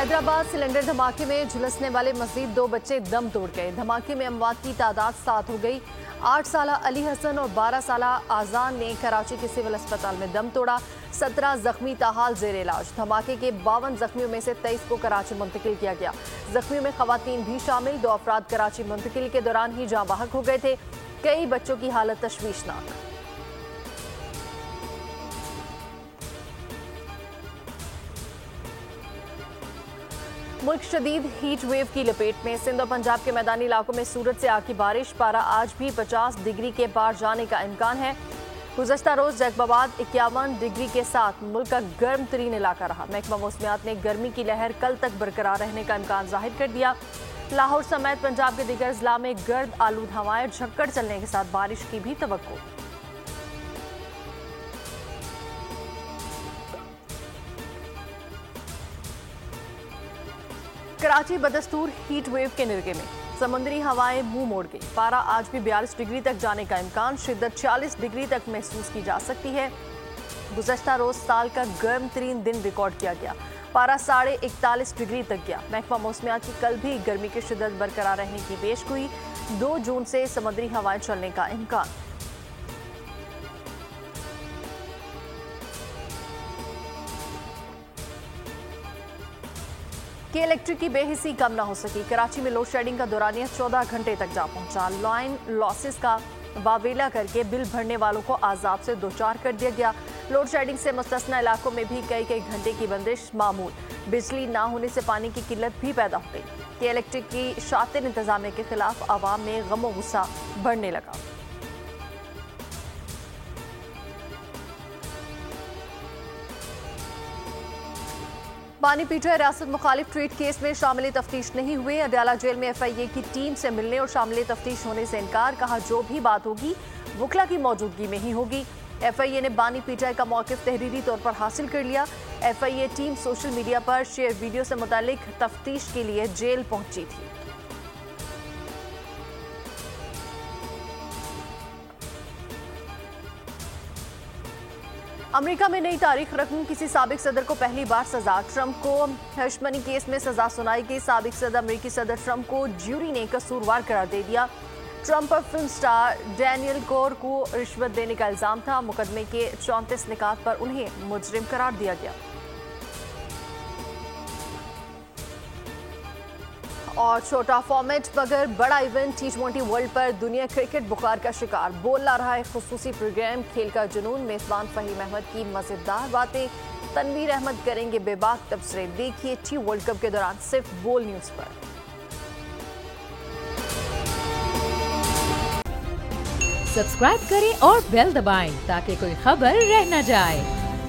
Hyderabad cylinder धमाके में झुलसने वाले मजीद 2 बच्चे दम तोड़ गए। धमाके में अमवात की तादाद 7 हो गई। 8 साला अली हसन और 12 साला आजान ने कराची के सिविल अस्पताल में दम तोड़ा। 17 जख्मी ताहाल जेर इलाज। धमाके के 52 जख्मियों में से 23 को कराची मुंतकिल किया गया। जख्मियों में खवातीन भी शामिल। 2 अफराद कराची मुंतकिल के दौरान ही जाँ बहक हो गए थे। कई बच्चों की हालत तशवीशनाक। मुल्क शदीद हीट वेव की लपेट में। सिंध और पंजाब के मैदानी इलाकों में सूरज से आग की बारिश। पारा आज भी 50 डिग्री के पार जाने का इम्कान है। गुज़श्ता रोज जैकबाबाद 51 डिग्री के साथ मुल्क का गर्म तरीन इलाका रहा। महकमा मौसमियात ने गर्मी की लहर कल तक बरकरार रहने का इम्कान जाहिर कर दिया। लाहौर समेत पंजाब के दीगर जिला में गर्द आलूद हवाएं झक्कड़ चलने के साथ बारिश की भी तवक्को। कराची बदस्तूर हीट वेव के निर्गे में। समुद्री हवाएं मुंह मोड़ गई। पारा आज भी 42 डिग्री तक जाने का इम्कान। शिद्दत 40 डिग्री तक महसूस की जा सकती है। गुज़श्ता रोज साल का गर्म तरीन दिन रिकॉर्ड किया गया। पारा 41.5 डिग्री तक गया। महकमा मौसमियात की कल भी गर्मी की शिद्दत बरकरार रहने की पेशगोई। 2 जून से समुद्री हवाएं चलने का इम्कान। के इलेक्ट्रिक की बेहिसी कम ना हो सकी। कराची में लोड शेडिंग का दौरानिया 14 घंटे तक जा पहुंचा। लाइन लॉसेस का वावेला करके बिल भरने वालों को आजाब से दोचार कर दिया गया। लोड शेडिंग से मुस्तस्ना इलाकों में भी कई घंटे की बंदिश मामूल। बिजली ना होने से पानी की किल्लत भी पैदा हो गई। के इलेक्ट्रिक की शातिर इंतजामिया के खिलाफ आवाम में गम गुस्सा बढ़ने लगा। बानी पीटर रियासत मुखालिफ ट्वीट केस में शामिल तफ्तीश नहीं हुए। अडयाला जेल में FIA की टीम से मिलने और शामिल तफ्तीश होने से इनकार। कहा जो भी बात होगी वकला की मौजूदगी में ही होगी। FIA ने बानी पीटर का मौक़िफ़ तहरीरी तौर पर हासिल कर लिया। FIA टीम सोशल मीडिया पर शेयर वीडियो से मुतालिक तफ्तीश के लिए जेल पहुंची थी। अमेरिका में नई तारीख रकम किसी साबिक सदर को पहली बार सजा। ट्रंप को हश मनी केस में सजा सुनाई गई। साबिक सदर अमेरिकी सदर ट्रंप को ज्यूरी ने कसूरवार करार दे दिया। ट्रंप पर फिल्म स्टार डैनियल कोर को रिश्वत देने का इल्जाम था। मुकदमे के 34 निकात पर उन्हें मुजरिम करार दिया गया। और छोटा फॉर्मेट मगर बड़ा इवेंट T20 वर्ल्ड पर दुनिया क्रिकेट बुखार का शिकार। बोल ला रहा है खुसूसी प्रोग्राम खेल का जुनून। मेजबान फहीम अहमद की मजेदार बातें। तनवीर अहमद करेंगे बेबाक तबसरे। देखिए T वर्ल्ड कप के दौरान सिर्फ बोल न्यूज पर। सब्सक्राइब करें और बेल दबाएं ताकि कोई खबर रह न जाए।